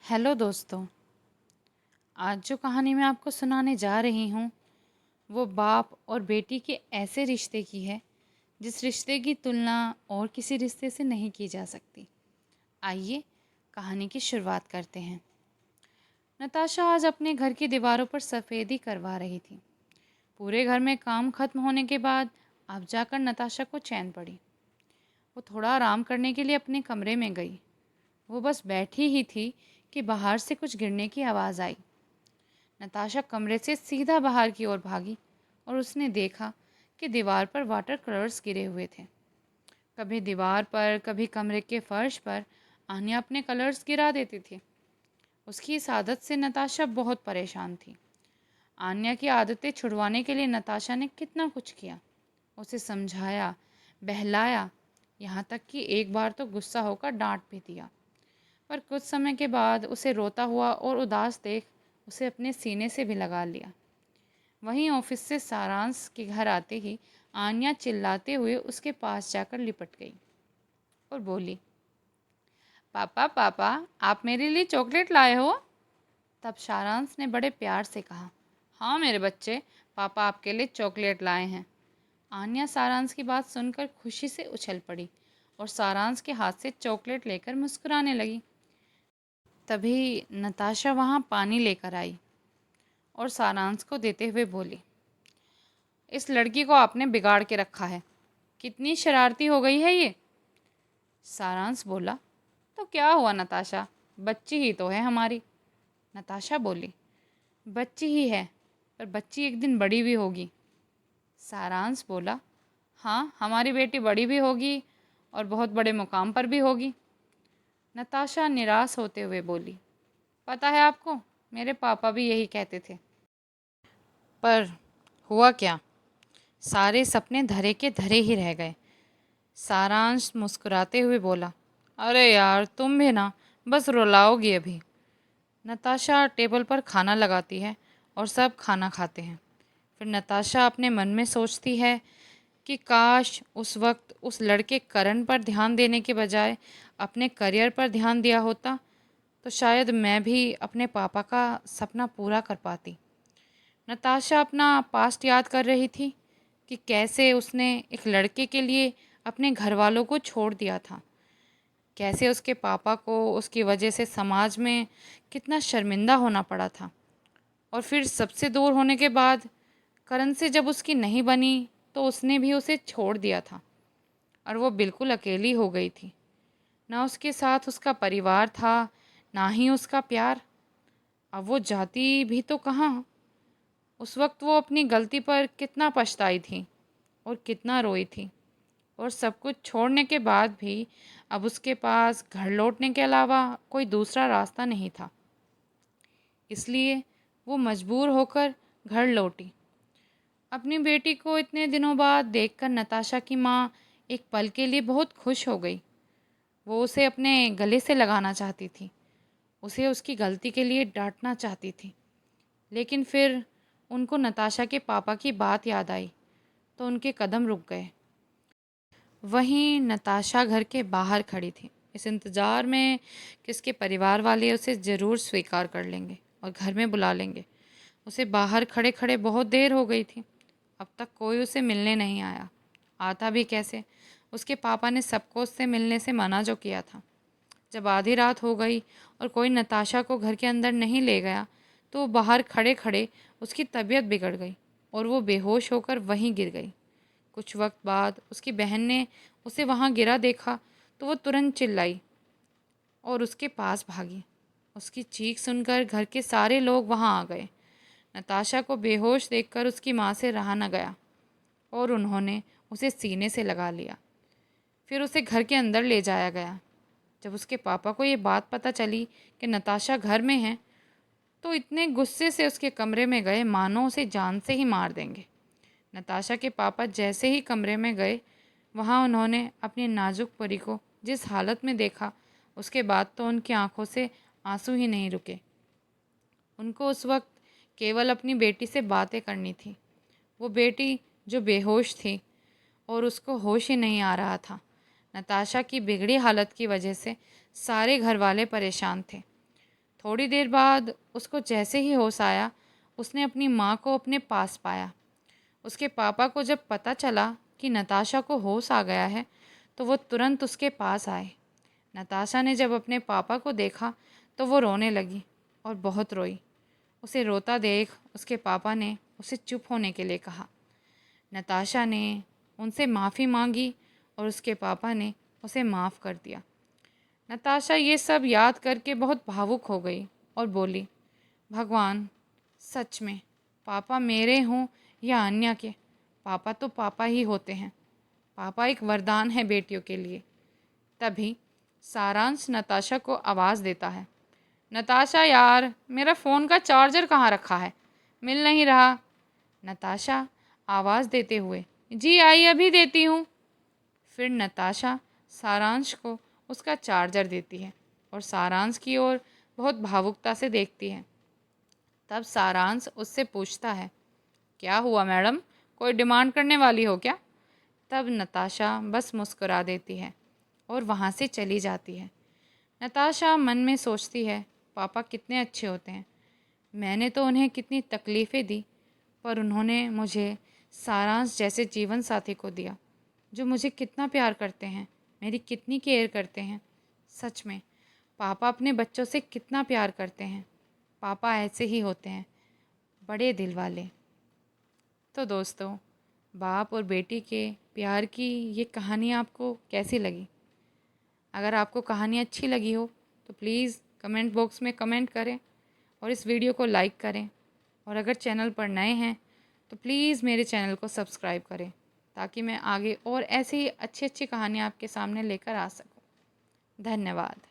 Hello दोस्तों। आज जो कहानी मैं आपको सुनाने जा रही हूँ वो बाप और बेटी के ऐसे रिश्ते की है जिस रिश्ते की तुलना और किसी रिश्ते से नहीं की जा सकती। आइए कहानी की शुरुआत करते हैं। नताशा आज अपने घर की दीवारों पर सफ़ेदी करवा रही थी। पूरे घर में काम खत्म होने के बाद अब जाकर नताशा को चैन पड़ी। वो थोड़ा आराम करने के लिए अपने कमरे में गई। वो बस बैठी ही थी कि बाहर से कुछ गिरने की आवाज़ आई। नताशा कमरे से सीधा बाहर की ओर भागी और उसने देखा कि दीवार पर वाटर कलर्स गिरे हुए थे। कभी दीवार पर, कभी कमरे के फर्श पर आन्या अपने कलर्स गिरा देती थी। उसकी इस आदत से नताशा बहुत परेशान थी। आन्या की आदतें छुड़वाने के लिए नताशा ने कितना कुछ किया। उसे समझाया, बहलाया, यहाँ तक कि एक बार तो गुस्सा होकर डांट भी दिया। पर कुछ समय के बाद उसे रोता हुआ और उदास देख उसे अपने सीने से भी लगा लिया। वहीं ऑफिस से सारांश के घर आते ही आन्या चिल्लाते हुए उसके पास जाकर लिपट गई और बोली, पापा पापा, आप मेरे लिए चॉकलेट लाए हो? तब सारांश ने बड़े प्यार से कहा, हाँ मेरे बच्चे, पापा आपके लिए चॉकलेट लाए हैं। आन्या सारांश की बात सुनकर खुशी से उछल पड़ी और सारांश के हाथ से चॉकलेट लेकर मुस्कुराने लगी। तभी नताशा वहाँ पानी लेकर आई और सारांश को देते हुए बोली, इस लड़की को आपने बिगाड़ के रखा है। कितनी शरारती हो गई है ये। सारांश बोला, तो क्या हुआ नताशा, बच्ची ही तो है हमारी। नताशा बोली, बच्ची ही है पर बच्ची एक दिन बड़ी भी होगी। सारांश बोला, हाँ हमारी बेटी बड़ी भी होगी और बहुत बड़े मुकाम पर भी होगी। नताशा निराश होते हुए बोली, पता है आपको, मेरे पापा भी यही कहते थे। पर हुआ क्या, सारे सपने धरे के धरे ही रह गए। सारांश मुस्कुराते हुए बोला, अरे यार तुम भी ना, बस रुलाओगी अभी। नताशा टेबल पर खाना लगाती है और सब खाना खाते हैं। फिर नताशा अपने मन में सोचती है कि काश उस वक्त उस लड़के करण पर ध्यान देने के बजाय अपने करियर पर ध्यान दिया होता तो शायद मैं भी अपने पापा का सपना पूरा कर पाती। नताशा अपना पास्ट याद कर रही थी कि कैसे उसने एक लड़के के लिए अपने घर वालों को छोड़ दिया था, कैसे उसके पापा को उसकी वजह से समाज में कितना शर्मिंदा होना पड़ा था। और फिर सबसे दूर होने के बाद करण से जब उसकी नहीं बनी तो उसने भी उसे छोड़ दिया था और वो बिल्कुल अकेली हो गई थी। ना उसके साथ उसका परिवार था, ना ही उसका प्यार। अब वो जाती भी तो कहाँ। उस वक्त वो अपनी गलती पर कितना पछताई थी और कितना रोई थी। और सब कुछ छोड़ने के बाद भी अब उसके पास घर लौटने के अलावा कोई दूसरा रास्ता नहीं था। इसलिए वो मजबूर होकर घर लौटी। अपनी बेटी को इतने दिनों बाद देखकर नताशा की माँ एक पल के लिए बहुत खुश हो गई। वो उसे अपने गले से लगाना चाहती थी, उसे उसकी गलती के लिए डांटना चाहती थी। लेकिन फिर उनको नताशा के पापा की बात याद आई तो उनके कदम रुक गए। वहीं नताशा घर के बाहर खड़ी थी, इस इंतज़ार में कि उसके परिवार वाले उसे ज़रूर स्वीकार कर लेंगे और घर में बुला लेंगे। उसे बाहर खड़े खड़े बहुत देर हो गई थी। अब तक कोई उसे मिलने नहीं आया। आता भी कैसे, उसके पापा ने सबको उससे मिलने से मना जो किया था। जब आधी रात हो गई और कोई नताशा को घर के अंदर नहीं ले गया तो वो बाहर खड़े खड़े उसकी तबीयत बिगड़ गई और वो बेहोश होकर वहीं गिर गई। कुछ वक्त बाद उसकी बहन ने उसे वहाँ गिरा देखा तो वो तुरंत चिल्लाई और उसके पास भागी। उसकी चीख सुनकर घर के सारे लोग वहाँ आ गए। नताशा को बेहोश देखकर उसकी माँ से रहा न गया और उन्होंने उसे सीने से लगा लिया। फिर उसे घर के अंदर ले जाया गया। जब उसके पापा को ये बात पता चली कि नताशा घर में है तो इतने गुस्से से उसके कमरे में गए मानो उसे जान से ही मार देंगे। नताशा के पापा जैसे ही कमरे में गए वहाँ उन्होंने अपनी नाजुक परी को जिस हालत में देखा उसके बाद तो उनकी आंखों से आंसू ही नहीं रुके। उनको उस वक्त केवल अपनी बेटी से बातें करनी थी। वो बेटी जो बेहोश थी और उसको होश ही नहीं आ रहा था। नताशा की बिगड़ी हालत की वजह से सारे घर वाले परेशान थे। थोड़ी देर बाद उसको जैसे ही होश आया, उसने अपनी माँ को अपने पास पाया। उसके पापा को जब पता चला कि नताशा को होश आ गया है, तो वो तुरंत उसके पास आए। नताशा ने जब अपने पापा को देखा तो वो रोने लगी और बहुत रोई। उसे रोता देख उसके पापा ने उसे चुप होने के लिए कहा। नताशा ने उनसे माफ़ी मांगी और उसके पापा ने उसे माफ़ कर दिया। नताशा ये सब याद करके बहुत भावुक हो गई और बोली, भगवान, सच में पापा मेरे हों या अन्य के, पापा तो पापा ही होते हैं। पापा एक वरदान है बेटियों के लिए। तभी सारांश नताशा को आवाज़ देता है, नताशा यार, मेरा फ़ोन का चार्जर कहाँ रखा है, मिल नहीं रहा। नताशा आवाज़ देते हुए, जी आई अभी देती हूँ। फिर नताशा सारांश को उसका चार्जर देती है और सारांश की ओर बहुत भावुकता से देखती है। तब सारांश उससे पूछता है, क्या हुआ मैडम, कोई डिमांड करने वाली हो क्या? तब नताशा बस मुस्कुरा देती है और वहाँ से चली जाती है। नताशा मन में सोचती है, पापा कितने अच्छे होते हैं। मैंने तो उन्हें कितनी तकलीफ़ें दी, पर उन्होंने मुझे सारांश जैसे जीवन साथी को दिया, जो मुझे कितना प्यार करते हैं, मेरी कितनी केयर करते हैं। सच में पापा अपने बच्चों से कितना प्यार करते हैं। पापा ऐसे ही होते हैं, बड़े दिल वाले। तो दोस्तों, बाप और बेटी के प्यार की ये कहानी आपको कैसी लगी? अगर आपको कहानी अच्छी लगी हो तो प्लीज़ कमेंट बॉक्स में कमेंट करें और इस वीडियो को लाइक करें। और अगर चैनल पर नए हैं तो प्लीज़ मेरे चैनल को सब्सक्राइब करें, ताकि मैं आगे और ऐसे ही अच्छी अच्छी कहानियाँ आपके सामने लेकर आ सकूँ। धन्यवाद।